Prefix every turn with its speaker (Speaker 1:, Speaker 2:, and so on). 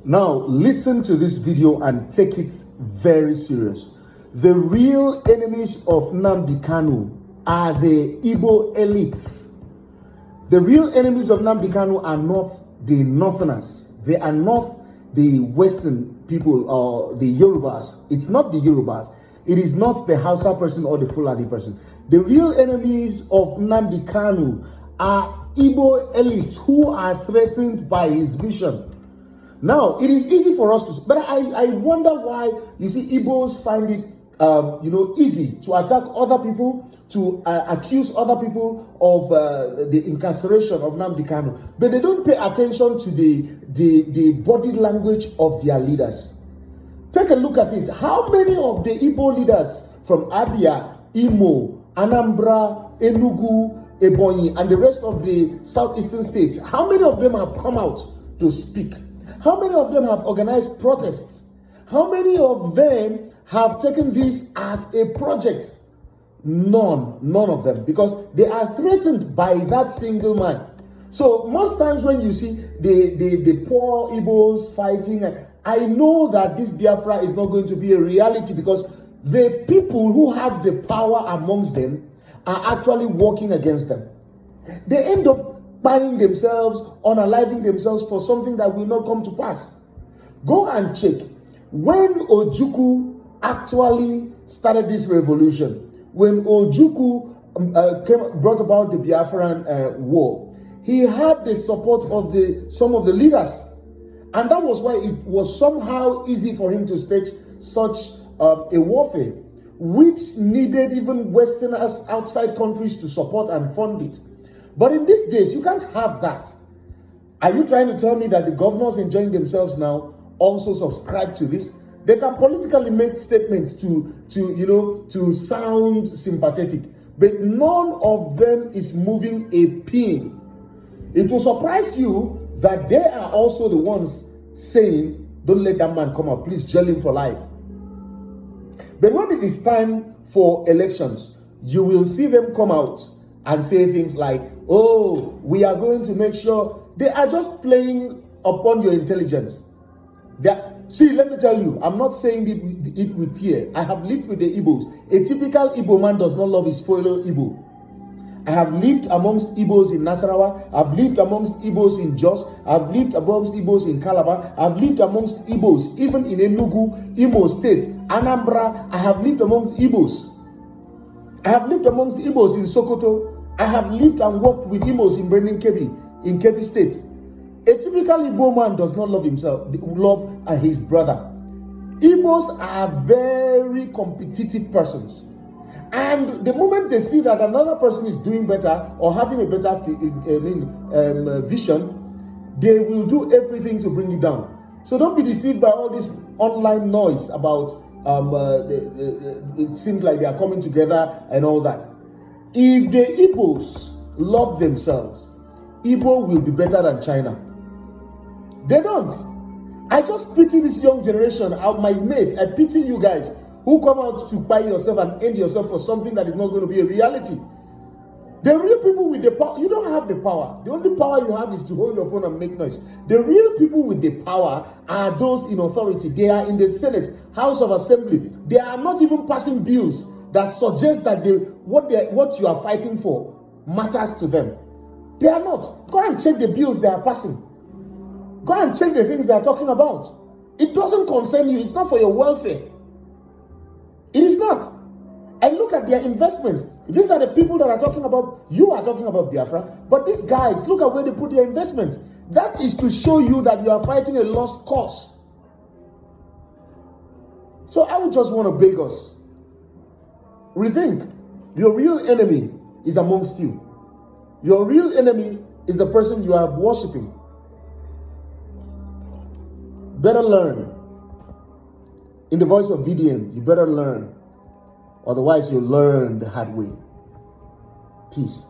Speaker 1: Now, listen to this video and take it very serious. The real enemies of Nnamdi Kanu are the Igbo elites. The real enemies of Nnamdi Kanu are not the Northerners. They are not the Western people or the Yorubas. It's not the Yorubas. It is not the Hausa person or the Fulani person. The real enemies of Nnamdi Kanu are Igbo elites who are threatened by his vision. Now, it is easy for us to, but I wonder why, you see, Igbos find it, easy to attack other people, to accuse other people of the incarceration of Nnamdi Kanu, but they don't pay attention to the body language of their leaders. Take a look at it. How many of the Igbo leaders from Abia, Imo, Anambra, Enugu, Ebonyi, and the rest of the southeastern states, how many of them have come out to speak? How many of them have organized protests? How many of them have taken this as a project? None of them, because they are threatened by that single man. So most times when you see the poor Igbos fighting, I know that this Biafra is not going to be a reality, because the people who have the power amongst them are actually working against them. They end up buying themselves, unaliving themselves for something that will not come to pass. Go and check. When Ojukwu actually started this revolution, when Ojukwu brought about the Biafran war, he had the support of some of the leaders. And that was why it was somehow easy for him to stage such a warfare, which needed even Westerners outside countries to support and fund it. But in these days, you can't have that. Are you trying to tell me that the governors enjoying themselves now also subscribe to this? They can politically make statements to sound sympathetic, but none of them is moving a pin. It will surprise you that they are also the ones saying, don't let that man come out, please jail him for life. But when it is time for elections, you will see them come out and say things like, oh, we are going to make sure. They are just playing upon your intelligence. See, let me tell you, I'm not saying it with fear. I have lived with the Igbos. A typical Igbo man does not love his fellow Igbo. I have lived amongst Igbos in Nasarawa. I've lived amongst Igbos in Jos. I've lived amongst Igbos in Calabar. I've lived amongst Igbos even in Enugu, Imo State, Anambra. I have lived amongst Igbos. I have lived amongst Igbos in Sokoto. I have lived and worked with Igbos in Brendan Kebbi, in Kebbi State. A typical Igbo man does not love himself, love his brother. Igbos are very competitive persons. And the moment they see that another person is doing better or having a better vision, they will do everything to bring it down. So don't be deceived by all this online noise about it seems like they are coming together and all that. If the Igbos love themselves, Igbo will be better than China. They don't. I just pity this young generation, my mates. I pity you guys who come out to buy yourself and end yourself for something that is not going to be a reality. The real people with the power, you don't have the power. The only power you have is to hold your phone and make noise. The real people with the power are those in authority. They are in the Senate, House of Assembly. They are not even passing bills that suggest that what you are fighting for matters to them. They are not. Go and check the bills they are passing. Go and check the things they are talking about. It doesn't concern you. It's not for your welfare. It is not. And look at their investment. These are the people that are talking about, you are talking about Biafra, but these guys, look at where they put their investment. That is to show you that you are fighting a lost cause. So I would just want to beg us, rethink. Your real enemy is amongst you. Your real enemy is the person you are worshiping. Better learn. In the voice of VDM, you better learn. Otherwise, you'll learn the hard way. Peace.